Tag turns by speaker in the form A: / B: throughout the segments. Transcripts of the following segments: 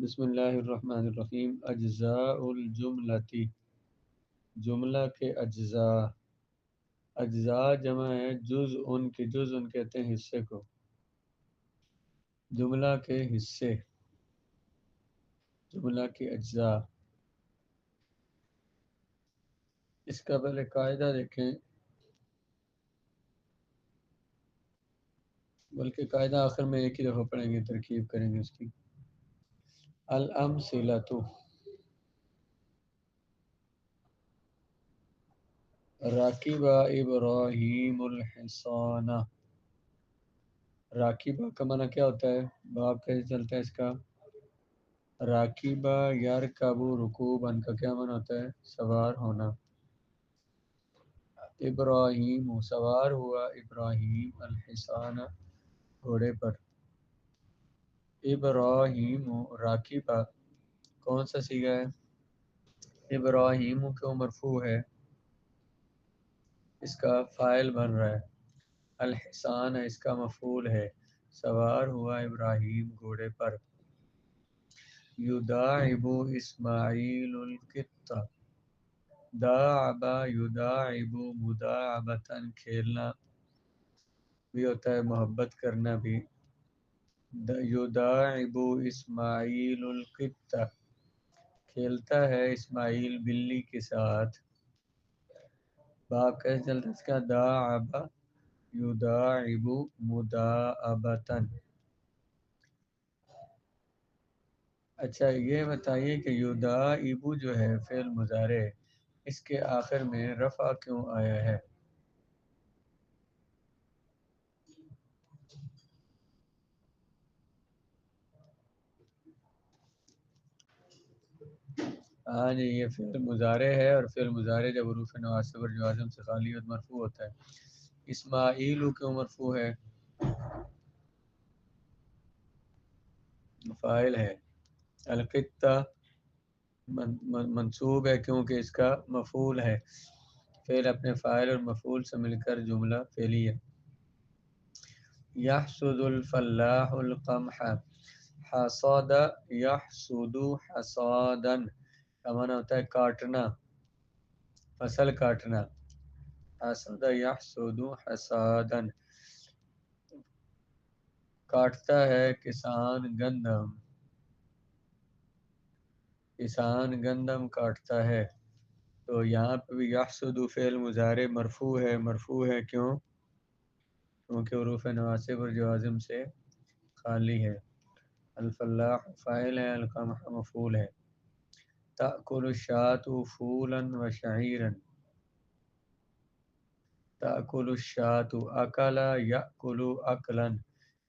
A: بسم اللہ الرحمن الرحیم۔ اجزاء الجملتی، جملہ کے اجزاء۔ اجزاء جمع ہے جزء ان کہتے ہیں حصے کو، جملہ کے حصے، جملہ کے اجزاء۔ اس کا پہلے قاعدہ دیکھیں، بلکہ قاعدہ آخر میں ایک ہی دفعہ پڑھیں گے، ترکیب کریں گے اس کی۔ الامثلۃ، راکب ابراہیم الحصان۔ راکبہ کا معنی کیا ہوتا ہے؟ باب کیسے چلتا ہے اس کا؟ راکبہ یرکبو رکوباً کا کیا معنی ہوتا ہے؟ سوار ہونا۔ ابراہیم سوار ہوا ابراہیم الحصان گھوڑے پر۔ ابراہیم راکبہ کون سا صیغہ ہے؟ ابراہیم کیوں مرفوع ہے؟ اس کا فاعل بن رہا ہے۔ الحصان اس کا مفعول ہے، سوار ہوا ابراہیم گھوڑے پر۔ یداعب اسماعیل القط، داعب یداعب مداعبتاً کھیلنا بھی ہوتا ہے، محبت کرنا بھی۔ یداعب اسماعیل القط، کھیلتا ہے اسماعیل بلی کے ساتھ۔ باب کیسے چلتا ہے اس کا؟ داعب یداعب مداعبتاً۔ اچھا یہ بتائیے کہ یداعب جو ہے فعل مضارع، اس کے آخر میں رفع کیوں آیا ہے؟ ہاں جی، یہ فعل مضارع ہے، اور فعل مضارع جب حروف نواصب اور جوازم سے خالی اور مرفوع ہوتا ہے۔ اسماعیل کیوں مرفوع ہے؟ فاعل ہے۔ القطہ منصوب ہے کیونکہ اس کا مفعول ہے۔ فعل اپنے فاعل اور مفعول سے مل کر جملہ فعلی ہے۔ یحصد الفلاح القمح، حصد یحصد حصادا کا معنی ہوتا ہے کاٹنا، فصل کاٹنا۔ حصد یحصد حصادا، کاٹتا ہے کسان گندم، کسان گندم کاٹتا ہے۔ تو یہاں پہ بھی یحصد فعل مضارع مرفوع ہے، مرفوع ہے کیوں؟ کیونکہ حروف نواصب اور جوازم سے خالی ہے۔ الفلاح فاعل ہے، القمح مفعول ہے۔ تأکل الشاة فولا وشعیرا، تأکل الشاة اکل یأکل اکلا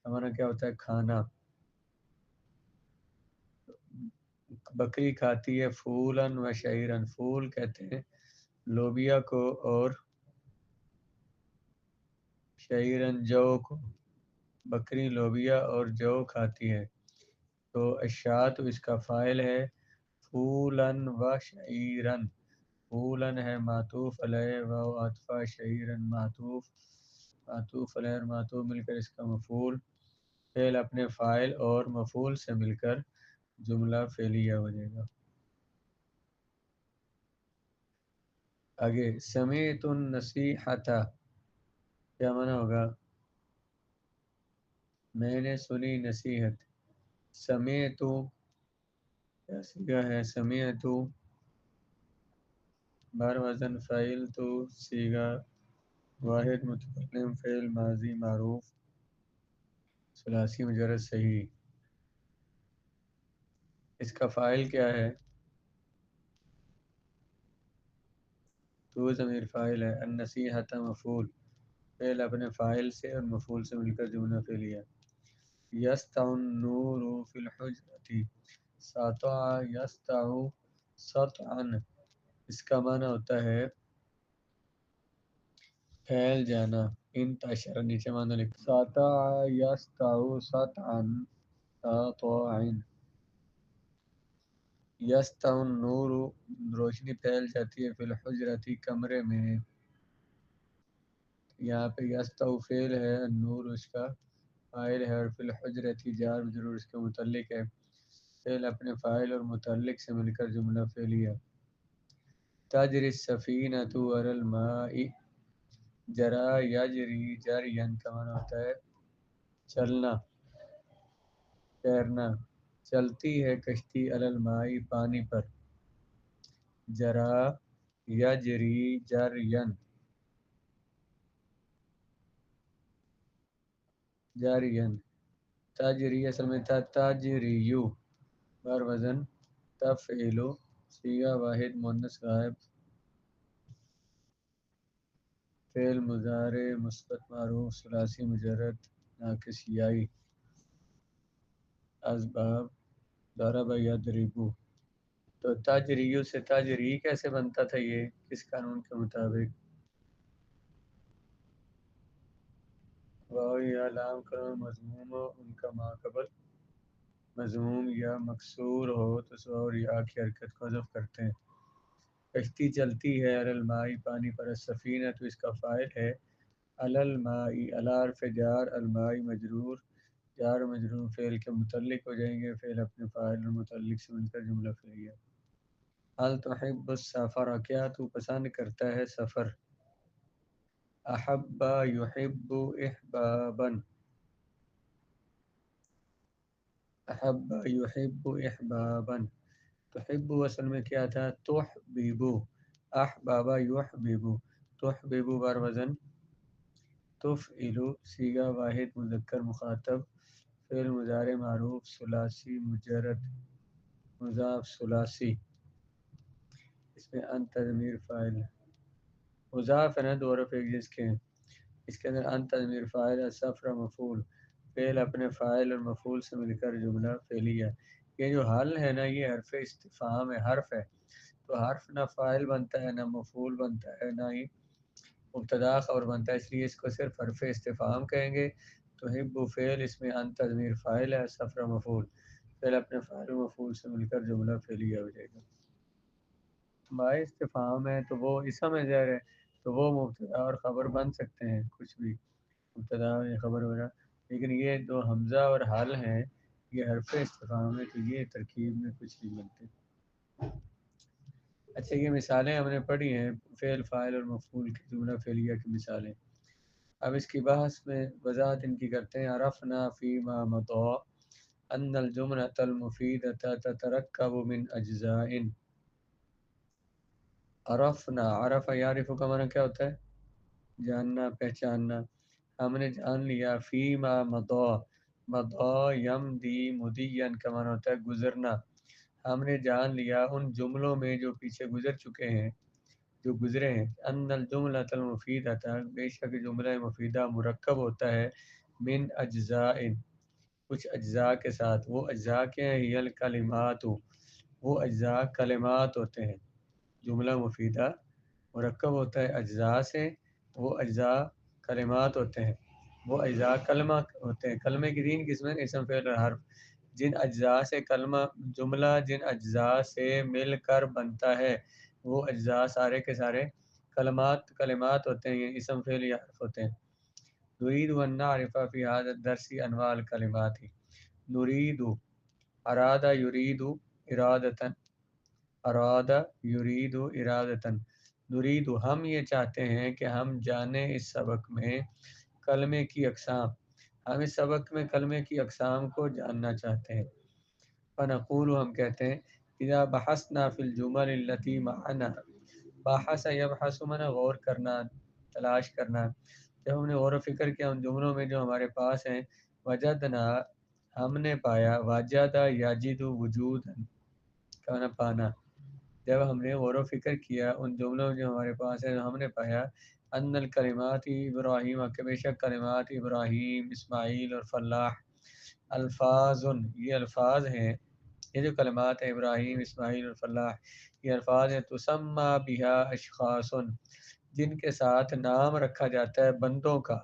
A: کا معنی کیا ہوتا ہے؟ کھانا۔ بکری کھاتی ہے فولا وشعیرا، فول کہتے ہیں لوبیا کو، اور شعیرا جو کو۔ بکری لوبیا اور جو کھاتی ہے۔ تو الشاة اس کا فاعل ہے، فولا و شعیرا، فولا ہے معطوف علیہ و عطف شعیرا معطوف، معطوف علیہ اور معطوف مل کر اس کا مفعول، فعل اپنے فاعل اور مفعول سے مل کر جملہ فعلیہ بنے گا۔ آگے سمعت النصیحۃ کیا معنی ہوگا؟ میں نے سنی نصیحت۔ سمعت کیا صیغہ ہے؟ سمعت بر وزن فعیل تو صیغہ واحد متکلم فعل ماضی معروف ثلاثی مجرد صحیح۔ اس کا فاعل کیا ہے؟ تو ضمیر فاعل ہے، النصیحۃ مفعول، فعل اپنے فاعل سے اور مفعول سے مل کر جملہ فعلیہ۔ یسطع النور فی الحجرۃ، سطع یسطع سطعا، اس کا معنی ہوتا ہے پھیل جانا۔ انتشر نیچے معنی لکھ، سطع یسطع سطعا سطاعا۔ یسطع النور روشنی پھیل جاتی ہے، فی الحجرۃ کمرے میں۔ یہاں پہ یسطع فعل ہے، النور اس کا فاعل ہے، اور فی الحجرۃ جار مجرور اس کے متعلق ہے۔ فعل اپنے فاعل اور متعلق سے مل کر جملہ فعلیہ. تجری السفینۃ علی الماء، جرا یجری جریا کا معنی ہوتا ہے چلنا، تیرنا. چلتی ہے کشتی علی الماء، پانی پر. جرا یجری جرین، جارین. تاجری اصل میں تھا تاجریو، بار وزن تفعیلو، صیغہ واحد مؤنث غائب، فعل مضارع مثبت معروف ثلاثی مجرد ناقص یائی. اسباب ضرب یضربو. تو تاجریو سے تاجری کیسے بنتا تھا؟ یہ کس قانون کے مطابق؟ واو یا لام کا مضموم ہو، ان کا ما قبل مضموم یا مکسور ہو تو اور یا کی حرکت کو حذف کرتے ہیں. کشتی چلتی ہے علی الماء، پانی پر. السفینہ تو اس کا فاعل ہے. علی الماء، علی حرف جار، الماء مجرور، جار و مجرور فعل کے متعلق ہو جائیں گے. فعل اپنے فاعل اور متعلق سے مل کر جملہ فعلیہ. هل تحب السفر، کیا تو پسند کرتا ہے سفر؟ احب یحب احبابا، احب یحب احبابا. تحب اصل میں کیا تھا؟ تحبیبو. احبابا یحبیبو، تحبیبو بار وزن تفعلو، صیغہ واحد مذکر مخاطب، فعل مضارع معروف ثلاثی مجرد مضاف ثلاثی. اس میں انت ضمیر فاعل مضاف ہے نا، دو حرف ایک جس کے ہیں. اس کے اندر انت ضمیر فاعل، سفر مفعول، فعل اپنے فاعل اور مفعول سے مل کر جملہ فعلیہ. یہ جو حل ہے نا، یہ حرف استفہام ہے، حرف ہے. تو حرف نہ فاعل بنتا ہے، نہ مفعول بنتا ہے، نہ ہی مبتدا خبر بنتا ہے. اس لیے اس کو صرف حرف استفہام کہیں گے. تو حب فعل، اس میں انت ضمیر فاعل ہے، سفر مفعول، فعل اپنے فاعل و مفعول سے مل کر جملہ فعلیہ ہو جائے گا. باعث استفہام ہے تو وہ اسم ہے ظاہر ہے، تو وہ مبتدا اور خبر بن سکتے ہیں، کچھ بھی مبتدا یا خبر وغیرہ. لیکن یہ دو حمزہ اور حال ہیں، یہ حرف استفہام ہے، تو یہ ترکیب میں کچھ نہیں بنتے. اچھا، یہ مثالیں ہم نے پڑھی ہیں فعل فاعل اور مفعول کی جملہ فعلیہ کی مثالیں. اب اس کی بحث میں وضاحت ان کی کرتے ہیں. عرفنا فیما مضى ان الجملة المفیدة تترکب من اجزاء. عرفنا، عرف یعرف کا معنی کیا ہوتا ہے؟ جاننا، پہچاننا. ہم نے جان لیا. فیما مضى، مضى یمضی مضیا کا معنی ہوتا ہے گزرنا. ہم نے جان لیا ان جملوں میں جو پیچھے گزر چکے ہیں، جو گزرے ہیں. ان الجملۃ المفیدہ، بے شک جملہ مفیدہ مرکب ہوتا ہے من اجزاء، کچھ اجزاء کے ساتھ. وہ اجزاء کے ہیں؟ ہی الکلمات، وہ اجزاء کلمات ہوتے ہیں. جملہ مفیدہ مرکب ہوتا ہے اجزاء سے، وہ اجزاء کلمات ہوتے ہیں. وہ اجزاء کلمہ ہوتے ہیں. کلمے کی تین قسمیں، اسم فعل اور حرف. جن اجزاء سے کلمہ جملہ جن اجزاء سے مل کر بنتا ہے، وہ اجزاء سارے کے سارے کلمات ہوتے ہیں، یہ اسم فعل یا حرف ہوتے ہیں. نريد ان نعرف في هذا الدرس انواع الكلمات. نريد، اراد يريد ارادة، اراد يريد ارادة. نريد، ہم یہ چاہتے ہیں کہ ہم جانیں اس سبق میں کلمے کی اقسام. ہم اس سبق میں کلمے کی اقسام کو جاننا چاہتے ہیں. فنقول، ہم کہتے ہیں اذا بحثنا في الجمل التي معنا. بحث یبحث معنی غور کرنا، تلاش کرنا. جب ہم نے غور و فکر کیا ان جملوں میں جو ہمارے پاس ہیں. وجدنا، ہم نے پایا. وجد یجد وجود کا پانا. جب ہم نے غور و فکر کیا ان جملوں میں جو ہمارے پاس ہے، ہم نے پایا ان الکلمات ابراہیم، کہ بے شک کلمات ابراہیم، اسماعیل اور فلاح. الفاظ، یہ الفاظ ہیں، یہ جو کلمات ہیں ابراہیم، اسماعیل اور فلاح، یہ الفاظ ہیں. تسمى بها اشخاص، جن کے ساتھ نام رکھا جاتا ہے بندوں کا.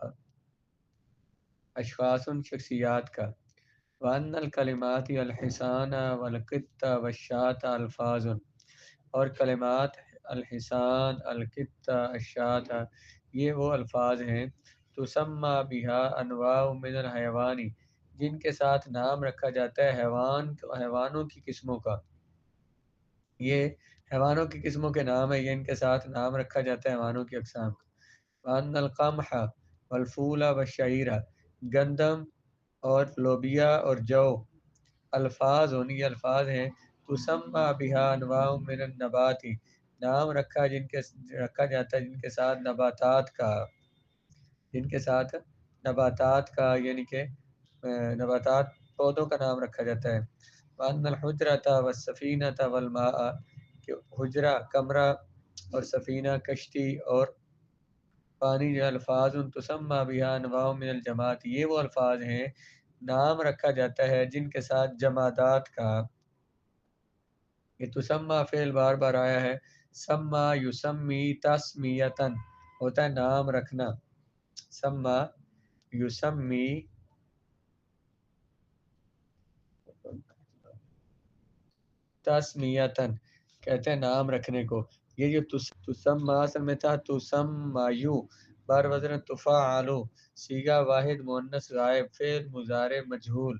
A: اشخاص شخصیات کا. وان الکلمات الحسان والقط والشاة الفاظ، اور کلمات الحسان، القط، الشاة، یہ وہ الفاظ ہیں. تسمى بها انواع من الحیوانی، جن کے ساتھ نام رکھا جاتا ہے حیوانوں کی قسموں کا. یہ حیوانوں کی قسموں کے نام ہے، یہ ان کے ساتھ نام رکھا جاتا ہے حیوانوں کی اقسام کا. وَأَنَّ الْقَمْحَ وَالْفُولَ وَالشَّعِيرَ، گندم اور لوبیا اور جو، الفاظ یہ الفاظ ہیں تسمى بها انواع من النبات، نام رکھا جاتا ہے جن کے ساتھ نباتات کا یعنی کہ نباتات پودوں کا نام رکھا جاتا ہے. وَأَنَّ الْحُجْرَةَ وَالسَّفِينَةَ وَالْمَاءَ، کہ حجرہ کمرہ اور سفینہ کشتی اور پانی جو الفاظ تسمى بها انواع من الجماعت، یہ وہ الفاظ ہیں نام رکھا جاتا ہے جن کے ساتھ جمادات کا. یہ تسمہ فعل بار بار آیا ہے. سما یسمی تسمیتن ہوتا ہے نام رکھنا. سما یسمی تسمیتن کہتے ہیں نام رکھنے کو. یہ جو تسمہ اصل میں تھا تسمیو بار وزن تفاعلو، صیغہ واحد مؤنث غائب، فعل مضارع مجہول.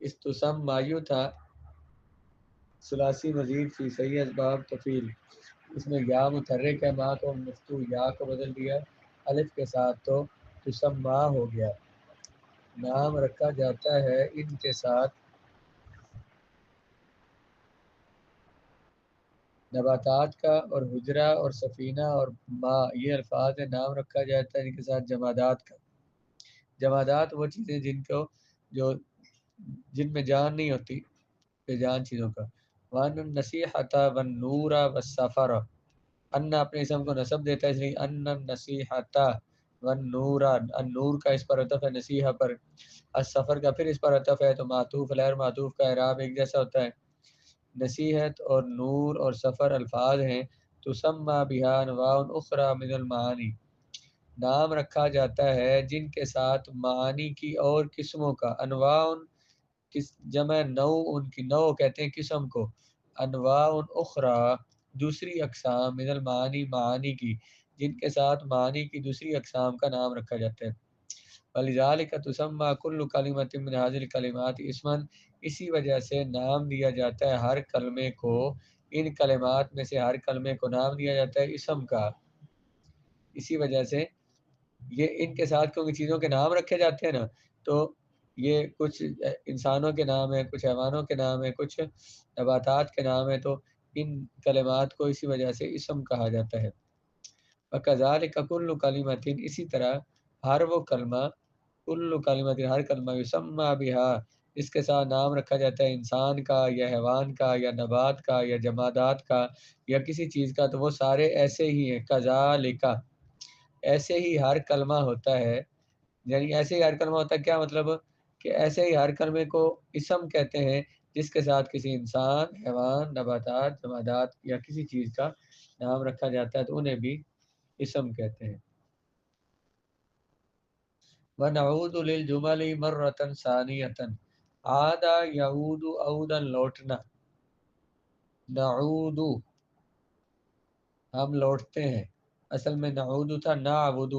A: اس تسمیو تھا ثلاثی مزید فی صحیح اسباب تفیل، اس میں یا متحرک ہے، ما کو مفتوح یا کو بدل دیا الف کے ساتھ تو تسمہ ہو گیا. نام رکھا جاتا ہے ان کے ساتھ نباتات کا، اور حجرہ اور سفینہ اور ماء یہ الفاظ ہیں نام رکھا جاتا ہے ان کے ساتھ جمادات کا. جمادات وہ چیزیں جن میں جان نہیں ہوتی، بے جان چیزوں کا. وَأَنَّ النَّصِيحَةَ وَالنُّورَ وَالسَّفَرَ، ان اپنے اسم کو نصب دیتا ہے اس لیے ان النصیحۃ والنور، النور کا اس پر عطف ہے نصیحہ پر، السفر کا پھر اس پر عطف ہے تو معطوف غیر معطوف کا اعراب ایک جیسا ہوتا ہے. نصیحت اور نور اور سفر الفاظ ہیں تسمى بها انواع اخرى من المعانی، نام رکھا جاتا ہے جن کے ساتھ معانی کی اور قسموں کا. انواع جمع نوع، ان کی نوع کہتے ہیں قسم کو. انواع اخرى دوسری اقسام، من المعانی معانی کی، جن کے ساتھ معانی کی دوسری اقسام کا نام رکھا جاتا ہے. وَلِذَلِكَ تُسَمَّى كُلُّ كَلِمَةٍ مِّنْ هَٰذِهِ الْكَلِمَاتِ اسْمًا، اسی وجہ سے نام دیا جاتا ہے ہر کلمے کو، ان کلمات میں سے ہر کلمے کو نام دیا جاتا ہے اسم کا. اسی وجہ سے یہ ان کے ساتھ کیونکہ چیزوں کے نام رکھے جاتے ہیں نا، تو یہ کچھ انسانوں کے نام ہیں، کچھ حیوانوں کے نام ہیں، کچھ نباتات کے نام ہیں، تو ان کلمات کو اسی وجہ سے اسم کہا جاتا ہے. وَكَذَلِكَ كُلُّ كَلِمَةٍ، اسی طرح ہر وہ کلمہ، کل کلمۃ ہر کلمہ، یسمى بها اس کے ساتھ نام رکھا جاتا ہے انسان کا یا حیوان کا یا نبات کا یا جمادات کا یا کسی چیز کا، تو وہ سارے ایسے ہی ہیں. کذالک ایسے ہی ہر کلمہ ہوتا ہے، یعنی ایسے ہی ہر کلمہ ہوتا ہے کیا مطلب کہ ایسے ہی ہر کلمے کو اسم کہتے ہیں جس کے ساتھ کسی انسان، حیوان، نباتات، جمادات یا کسی چیز کا نام رکھا جاتا ہے تو انہیں بھی اسم کہتے ہیں. وَنَعُودُ لِلْجُمَلِ مَرَّةً ثَانِيَةً، عاد یعود عودا لوٹنا. نعود ہم لوٹتے ہیں، اصل میں نعود تھا نعبد،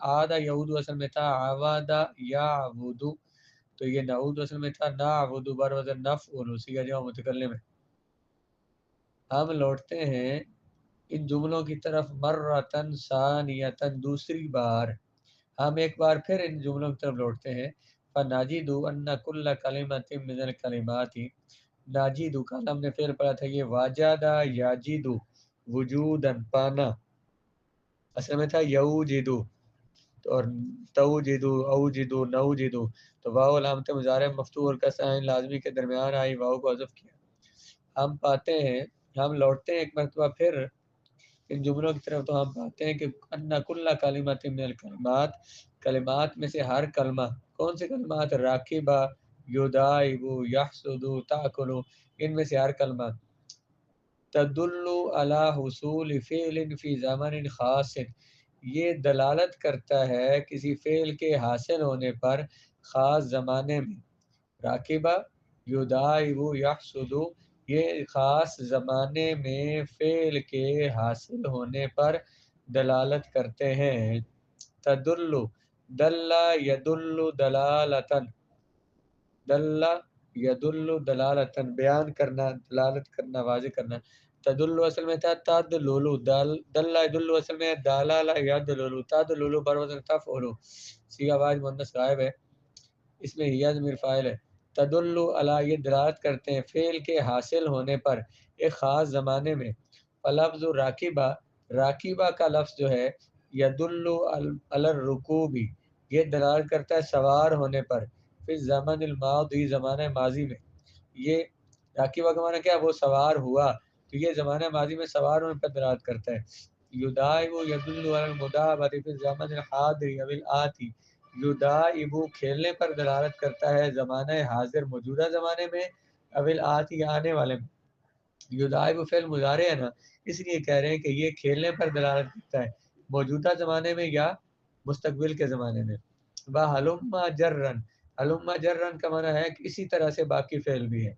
A: عاد یعود اصل میں تھا عواد یعبد، تو یہ نعود اصل میں تھا نعبد بر وزن نفعل صیغہ جمع متکلم ہے. ہم لوٹتے ہیں ان جملوں کی طرف مرتن ثانیتن دوسری بار، ہم ایک بار پھر ان جملوں کی طرف لوٹتے ہیں. فناجد ان کل کلمۃ من الکلمات، ناجد کا ہم نے فعل پڑھا تھا یہ واجد یاجد وجودن پانا، اصل میں تھا یوجد اور توجد اوجد نوجد، تو واو علامت مضارع مفتوح اور کسر لازمی کے درمیان آئی، واو کو حذف کیا. ہم پاتے ہیں، ہم لوٹتے ہیں ایک مرتبہ پھر ان جملوں کی طرف، تو ہم پاتے ہیں کہ ان کل کلمۃ من الکلمات، کلمات میں سے ہر کلمہ، کون سے کلمات؟ راکبہ، یدائب، یحسد، تاکل، ان میں سے ہر کلمہ تدل علی حصول فعل فی زمن خاص، یہ دلالت کرتا ہے کسی فعل کے حاصل ہونے پر خاص زمانے میں. راکبہ، یدائب، یحسد، یہ خاص زمانے میں فعل کے حاصل ہونے پر دلالت کرتے ہیں. تدل دل یدل دلالتن، دل یدل دلالتن بیان کرنا، دلالت کرنا، واضح کرنا. تدل اصل میں تھا تدلل، دل یدل اصل میں دلال یدلل، تدلل بر وزن تفعل، صیغہ واحد مؤنث غائب ہے، اس میں ہی ضمیر فاعل ہے. تدل علی، یہ دلالت کرتے ہیں فعل کے حاصل ہونے پر ایک خاص زمانے میں. فلفظ راکبہ، راکبہ کا لفظ جو ہے یدل علی الرکوب، یہ دلالت کرتا ہے سوار ہونے پر. پھر زمن الماضی، زمانہ ماضی میں. یہ راکبہ کا معنی کیا ہے؟ وہ سوار ہوا، تو یہ زمانہ ماضی میں سوار ہونے پر دلالت کرتا ہے. یدائب یدل علی المداعبۃ فی الزمن الحاضر او الآتی، یدائب کھیلنے پر دلالت کرتا ہے زمانہ حاضر موجودہ زمانے میں، او الآتی آنے والے میں. یدائب فعل مضارع ہے نا، اس لیے کہہ رہے ہیں کہ یہ کھیلنے پر دلالت کرتا ہے موجودہ زمانے میں یا مستقبل کے زمانے میں. ہلما جرن، ہلما جرن کا معنی ہے کہ اسی طرح سے باقی فعل بھی ہے،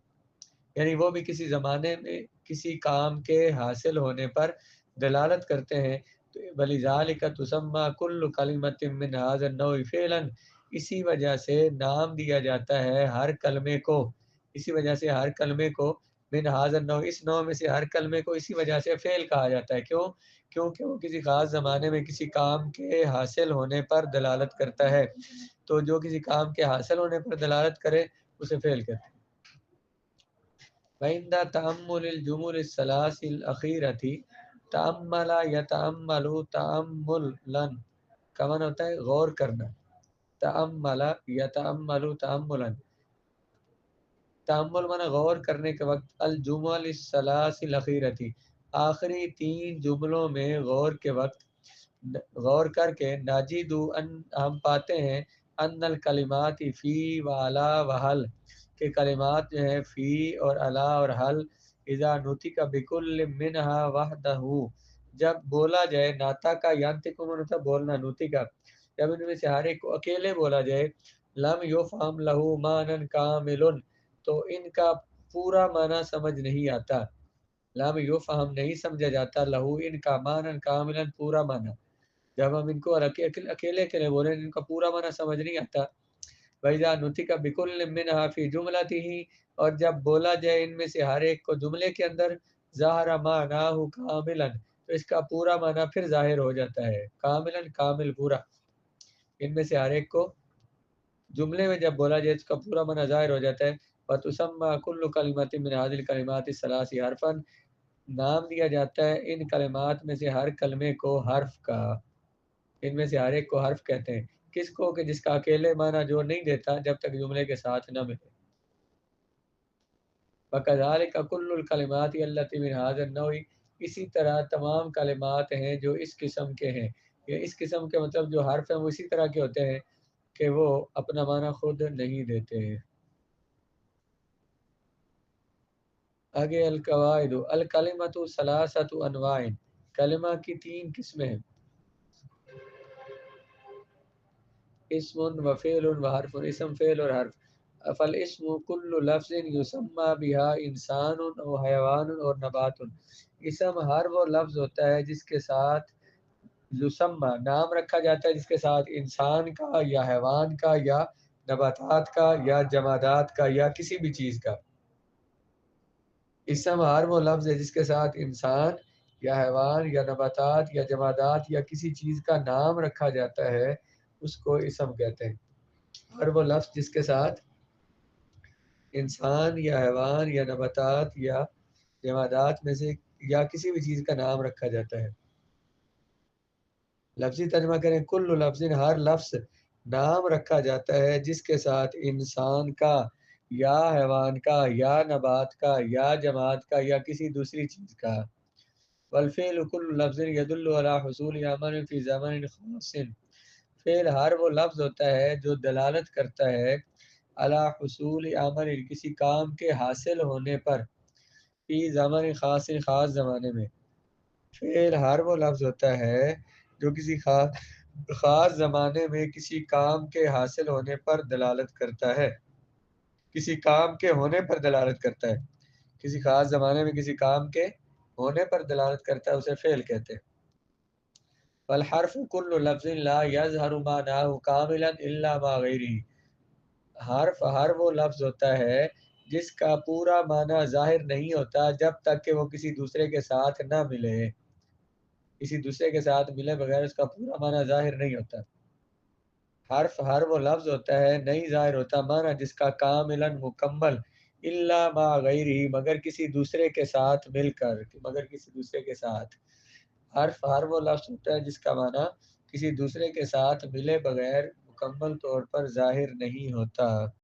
A: یعنی وہ بھی کسی زمانے میں کسی کام کے حاصل ہونے پر دلالت کرتے ہیں. وَلِذَٰلِكَ تُسَمَّىٰ كُلُّ كَلِمَةٍ مِّنْ هَٰذَا النَّوْعِ فِعْلًا، اسی وجہ سے نام دیا جاتا ہے ہر کلمے کو، اسی وجہ سے ہر کلمے کو من هذا النوع، اس نوع میں سے ہر کلمے کو اسی وجہ سے فعل کہا جاتا ہے. کیوں؟ کیونکہ وہ کسی خاص زمانے میں کسی کام کے حاصل ہونے پر دلالت کرتا ہے، تو جو کسی کام کے حاصل ہونے پر دلالت کرے اسے فعل کہتے ہیں. وَعِنْدَ تَأَمُّلِ الْجُمُلِ الثَّلَاثِ الْأَخِيرَةِ، تَأَمَّلَ يَتَأَمَّلُ تَأَمُّلًا کا معنی ہوتا ہے غور کرنا. تَأَمَّلَ يَتَأَمَّلُ تَأَمُّلًا، تأمل معنی غور کرنے کے وقت. الجمل الثلاث الأخیرۃ، آخری 3 جملوں میں غور کے وقت، غور کر کے. ناجد ان، ہم پاتے ہیں. ان الکلمات فی و علی و حل، کہ کلمات جو ہیں فی اور علی اور حل. اذا نطق بکل منہا وحدہ، جب بولا جائے. ناتا کا ینطق ہوتا بولنا، نوتی کا جب ان میں سے ہر ایک کو اکیلے بولا جائے. لم یفہم لہ معنی کامل، تو ان کا پورا معنی سمجھ نہیں آتا. لم یفہم نہیں سمجھا جاتا، لہو ان کا معنی کاملا پورا معنی. جب ہم ان کو اکیلے اکیلے بولیں ان کا پورا معنی سمجھ نہیں آتا. وَإِذَا نُطِقَ بِكُلٍّ مِّنْهَا فِي جُمْلَتِهِ، اور جب بولا جائے ان میں سے ہر ایک کو جملے کے اندر. ظَهَرَ مَعْنَاهُ كَامِلًا، تو اس کا پورا معنی پھر ظاہر ہو جاتا ہے. کاملا کامل پورا، ان میں سے ہر ایک کو جملے میں جب بولا جائے اس کا پورا معنی ظاہر ہو جاتا ہے. وَتُسَمَّىٰ كُلُّ كَلِمَةٍ مِّنْ هَٰذِهِ الْكَلِمَاتِ الثَّلَاثِ حَرْفًا، نام دیا جاتا ہے ان کلمات میں سے ہر کلمے کو حرف کا. ان میں سے ہر ایک کو حرف کہتے ہیں. کس کو؟ کہ جس کا اکیلے معنی جو نہیں دیتا جب تک جملے کے ساتھ نہ ملے. وَكَذَٰلِكَ كُلُّ الْكَلِمَاتِ الَّتِي مِنْ هَٰذَا النَّوْعِ، اسی طرح تمام کلمات ہیں جو اس قسم کے ہیں. یہ اس قسم کے مطلب جو حرف ہیں وہ اسی طرح کے ہوتے ہیں کہ وہ اپنا معنی خود نہیں دیتے ہیں. آگے القواعد. الکلمۃ ثلاثۃ انواع، کلمہ کی 3 قسمیں ہیں. اسم و فعل و حرف، اسم فعل اور حرف. فالاسم کل لفظ یسمى بها انسان او حیوان اور نبات. اسم ہر وہ لفظ ہوتا ہے جس کے ساتھ یسمى نام رکھا جاتا ہے، جس کے ساتھ انسان کا یا حیوان کا یا نباتات کا یا جمادات کا یا کسی بھی چیز کا. اسم ہر وہ لفظ ہے جس کے ساتھ انسان یا حیوان یا نباتات یا جمادات یا کسی چیز کا نام رکھا جاتا ہے، اس کو اسم کہتے ہیں. ہر وہ لفظ جس کے ساتھ انسان یا حیوان یا نباتات یا جمادات میں سے یا کسی بھی چیز کا نام رکھا جاتا ہے. لفظی ترجمہ کریں. کل لفظ، ہر لفظ نام رکھا جاتا ہے جس کے ساتھ انسان کا یا حیوان کا یا نبات کا یا جماد کا یا کسی دوسری چیز کا. والفعل کل لفظ يدل على حصول عمل في زمن خاص، فعل ہر وہ لفظ ہوتا ہے جو دلالت کرتا ہے علی حصول عمل، کسی کام کے حاصل ہونے پر. فی زمن خاص، خاص زمانے میں. فعل ہر وہ لفظ ہوتا ہے جو کسی خاص زمانے میں کسی کام کے حاصل ہونے پر دلالت کرتا ہے، کسی کام کے ہونے پر دلالت کرتا ہے. کسی خاص زمانے میں کسی کام کے ہونے پر دلالت کرتا ہے، اسے فعل کہتے ہیں. والحرف كل لفظ لا يظهر معناه كاملا الا ما غيره، حرف ہر وہ لفظ ہوتا ہے جس کا پورا معنی ظاہر نہیں ہوتا جب تک کہ وہ کسی دوسرے کے ساتھ نہ ملے، کسی دوسرے کے ساتھ ملے بغیر اس کا پورا معنی ظاہر نہیں ہوتا۔ حرف ہر وہ لفظ ہوتا ہے نہیں ظاہر ہوتا معنی جس کا کاملا مکمل الا ما غیرہ مگر کسی دوسرے کے ساتھ مل کر، مگر کسی دوسرے کے ساتھ۔ حرف ہر وہ لفظ ہوتا ہے جس کا معنی کسی دوسرے کے ساتھ ملے بغیر مکمل طور پر ظاہر نہیں ہوتا۔